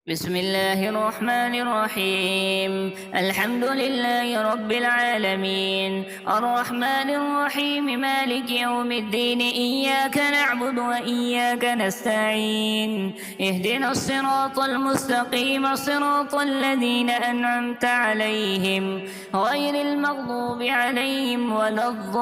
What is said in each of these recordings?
بسم الله الرحمن الرحيم. الحمد لله رب العالمين، الرحمن الرحيم، مالك يوم الدين. إياك نعبد وإياك نستعين. اهدنا الصراط المستقيم، صراط الذين أنعمت عليهم غير المغضوب عليهم ولا الضالين.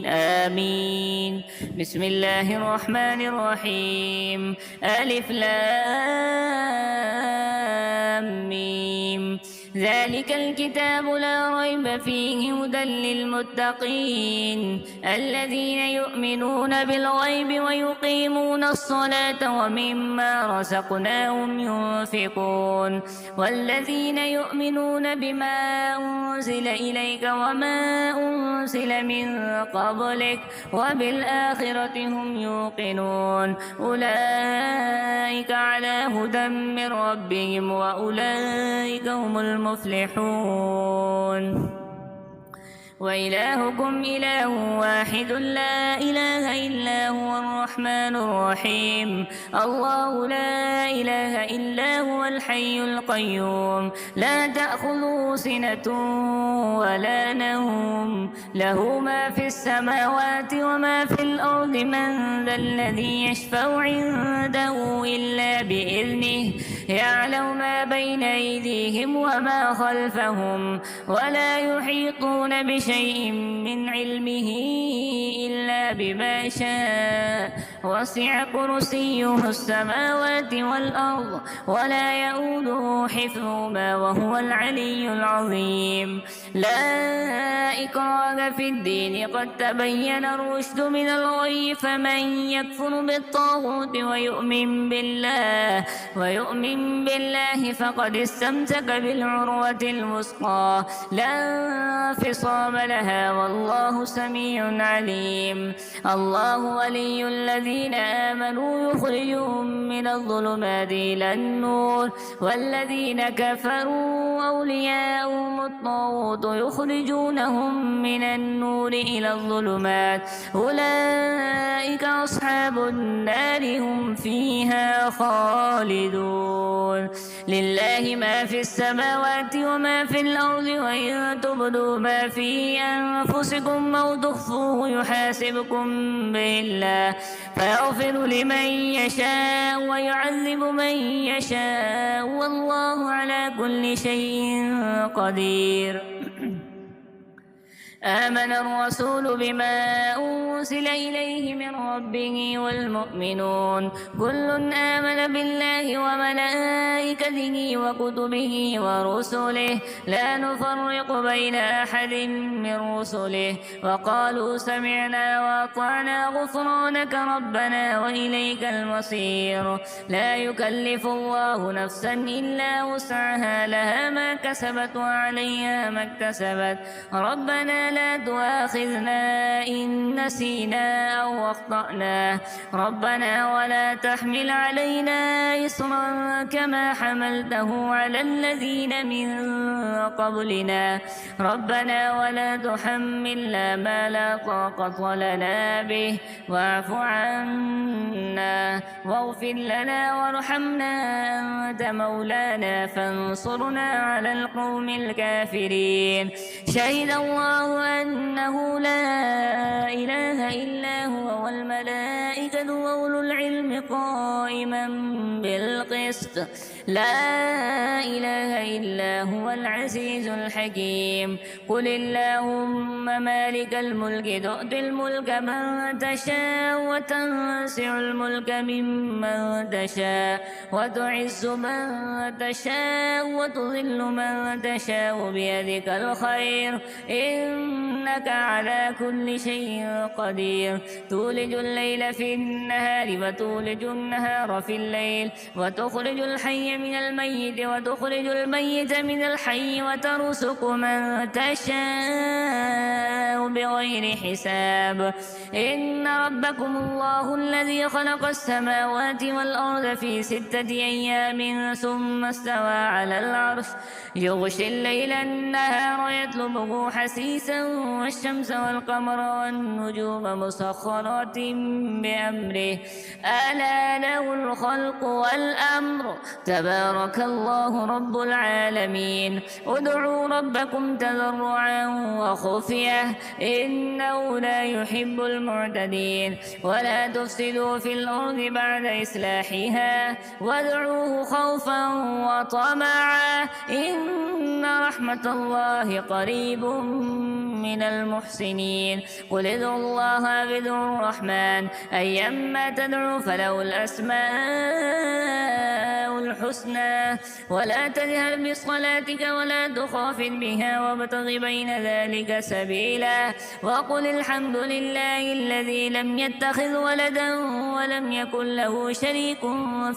آمين. بسم الله الرحمن الرحيم. ألف لام ميم. ذلك الكتاب لا ريب فيه هدى للمتقين الذين يؤمنون بالغيب ويقيمون الصلاة ومما رزقناهم ينفقون والذين يؤمنون بما أنزل إليك وما أنزل من قبلك وبالآخرة هم يوقنون أولئك على هدى من ربهم وأولئك هم المفلحون. وإلهكم إله واحد لا إله إلا هو الرحمن الرحيم. الله لا إله إلا هو الحي القيوم لا تأخذه سنة ولا نوم له ما في السماوات وما في الأرض. من ذا الذي يشفع عنده إلا بإذنه يعلم ما بين أيديهم وما خلفهم ولا يحيطون بشيء من علمه إلا بما شاء وسع كرسيه السماوات والأرض ولا يؤوده حفظهما وهو العلي العظيم. لا إكراه في الدين قد تبين الرشد من الغي فمن يكفر بالطاغوت ويؤمن بالله فقد استمسك بالعروة الوثقى لا انفصام لها والله سميع عليم. الله ولي الذين آمنوا يخرجهم من الظلمات إلى النور والذين كفروا أولياءهم الطاغوت يخرجونهم من النور إلى الظلمات أولئك أصحاب النار هم فيها خالدون. لله ما في السماوات وما في الأرض وإن تبدوا ما في أنفسكم أو تخفوه يحاسبكم به الله فيغفر لمن يشاء ويعذب من يشاء والله على كل شيء قدير. آمن الرسول بما أنزل إليه من ربه والمؤمنون كل آمن بالله وملائكته وكتبه ورسله لا نفرق بين أحد من رسله وقالوا سمعنا وأطعنا غفرانك ربنا وإليك المصير. لا يكلف الله نفسا إلا وسعها لها ما كسبت وعليها ما اكتسبت ربنا لا تؤاخذنا إن نسينا أو أخطأنا ربنا ولا تحمل علينا إصرا كما حملته على الذين من قبلنا ربنا ولا تحملنا ما لا طاقة لنا به واعف عنا واغفر لنا وارحمنا أنت مولانا فانصرنا على القوم الكافرين. شهد الله أنه لا إله إلا هو والملائكة وأولو العلم قائما بالقسط لا إله إلا هو العزيز الحكيم. قل اللهم مالك الملك تؤتي الملك من تشاء وتنزع الملك ممن تشاء وتعز من تشاء وتذل من تشاء بيدك الخير إنك على كل شيء قدير. تولج الليل في النهار وتولج النهار في الليل وتخرج الحي من الميت وتخرج الميت من الحي وترزق من تشاء بغير حساب. إن ربكم الله الذي خلق السماوات والأرض في 6 أيام ثم استوى على العرش يغشي الليل النهار يطلبه حسيسا والشمس والقمر والنجوم مسخرات بأمره ألا له الخلق والأمر تبارك الله رب العالمين ادعوا ربكم تضرعا وخفية إنه لا يحب المعتدين ولا تفسدوا في الأرض بعد إصلاحها وادعوه خوفا وطمعا إن رحمة الله قريب من المحسنين قل ادعوا الله أو ادعوا الرحمن أيما تدعوا فله الأسماء الحسنى ولا تجهر بصلاتك ولا تخافت بها وابتغ بين ذلك سبيلا وقل الحمد لله الذي لم يتخذ ولدا ولم يكن له شريك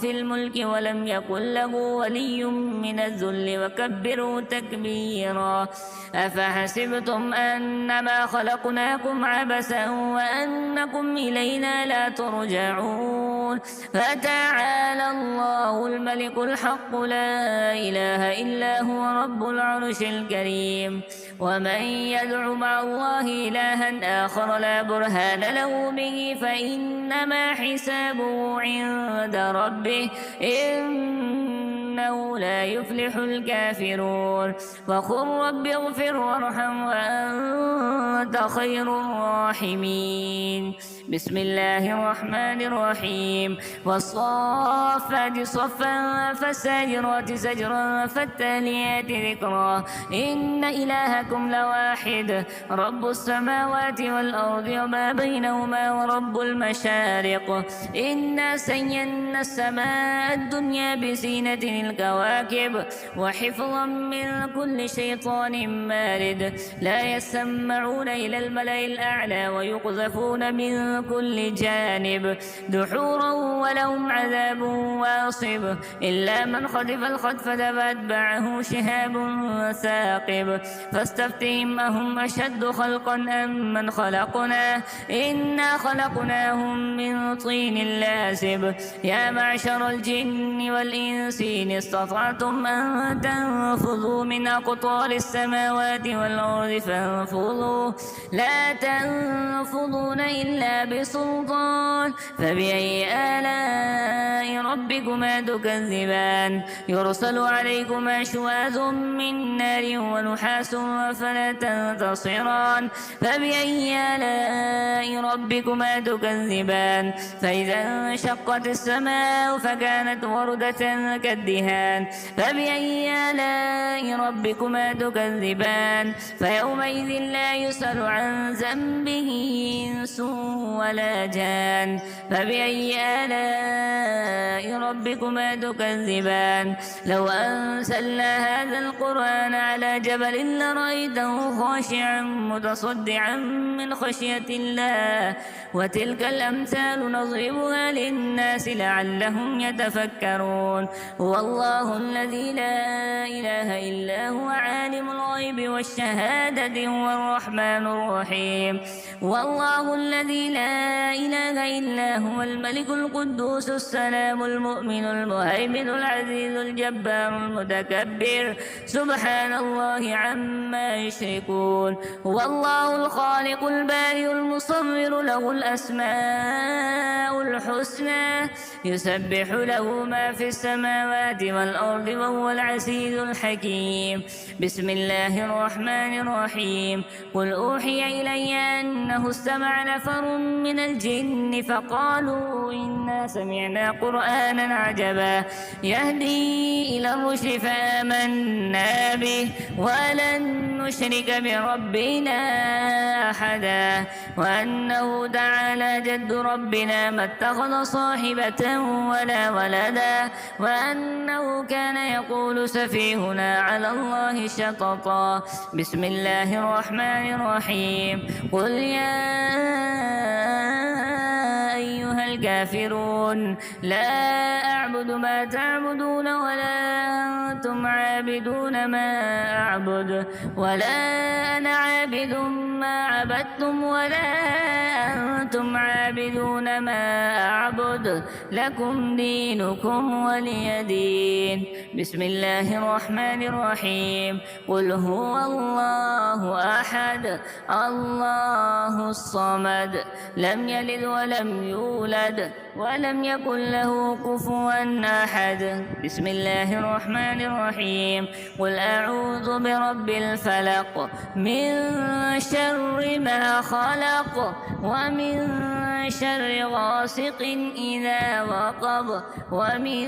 في الملك ولم يكن له ولي من الذل وكبره تكبيرا أفحسبتم أنما خلقناكم عبثا وأنكم إلينا لا ترجعون فتعالى الله الملك الحق لا إله إلا هو رب العرش الكريم ومن يدع مع الله إلها آخر لا برهان له به فإنما حسابه عند ربه إنه لا يفلح الكافرون وقل رب اغفر وارحم وأنت خير الراحمين بسم الله الرحمن الرحيم والصافات صفا فالساجرات سجرا فالتاليات ذكرا إن إلهكم لواحد رب السماوات والأرض وما بينهما ورب المشارق إنا زينا السماء الدنيا بزينة الكواكب وحفظا من كل شيطان مارد لا يسمعون إلى الملأ الأعلى ويقذفون من كل جانب دحورا ولهم عذاب واصب إلا من خطف الخطفة فأتبعه شهاب ثاقب فاستفتهم أهم أشد خلقا أم من خلقنا إنا خلقناهم من طين لازب يا معشر الجن والإنس إن استطعتم أن تنفذوا من أقطار السماوات والأرض فانفذوا لا تنفذون إلا بسلطان فبأي آلاء ربكما تكذبان يرسل عليكما شواذ من نار ونحاس فلا تنتصران فبأي آلاء ربكما تكذبان فإذا انشقت السماء فكانت وردة كالدهان فبأي آلاء ربكما تكذبان فيومئذ لا يسأل عن ذنبه إنس ولا جان فبأي آلاء ربكما تكذبان لو أنزلنا هذا القرآن على جبل لرأيته خاشعا متصدعا من خشية الله وتلك الأمثال نضربها للناس لعلهم يتفكرون هو الله الذي لا إله إلا هو عالم الغيب والشهادة هو الرحمن الرحيم والله الذي لا إله إلا هو الملك القدوس السلام المؤمن المهيمن العزيز الجبار المتكبر سبحان الله عما يشركون هو الله الخالق البارئ المصور له الأسماء الحسنى يسبح له ما في السماوات والأرض وهو العزيز الحكيم بسم الله الرحمن الرحيم قل أوحي إلي أنه استمع نفر من الجن فقالوا إنا سمعنا قرآنا عجبا يهدي إلى الرشد فآمنا به ولن نشرك بربنا أحدا وأنه تعالى جد ربنا ما اتخذ صاحبة ولا ولدا وأنه كان يقول سفيهنا على الله شططا بسم الله الرحمن الرحيم قل يا أيها الكافرون لا أعبد ما تعبدون ولا أنتم عابدون ما أعبد ولا أنا عابد ما عبدتم ولا أنتم عابدون ما أعبد لكم دينكم ولي دين. بسم الله الرحمن الرحيم. قل هو الله أحد الله الصمد لم يلد ولم يولد ولم يكن له كفوا أحد. بسم الله الرحمن الرحيم. قل أعوذ برب الفلق من شر ما خلق ومن شر غاسق إذا وقب ومن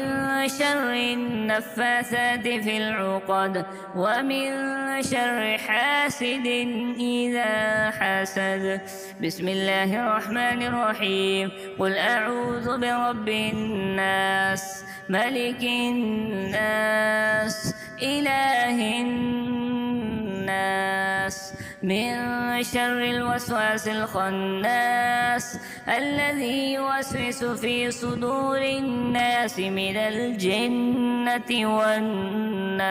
شر النفاثات في العقد ومن شر حاسد إذا حسد. بسم الله الرحمن الرحيم. قل أعوذ برب الناس ملك الناس إله الناس من شر الوسواس الخناس الذي يوسوس في صدور الناس من الجنة والناس.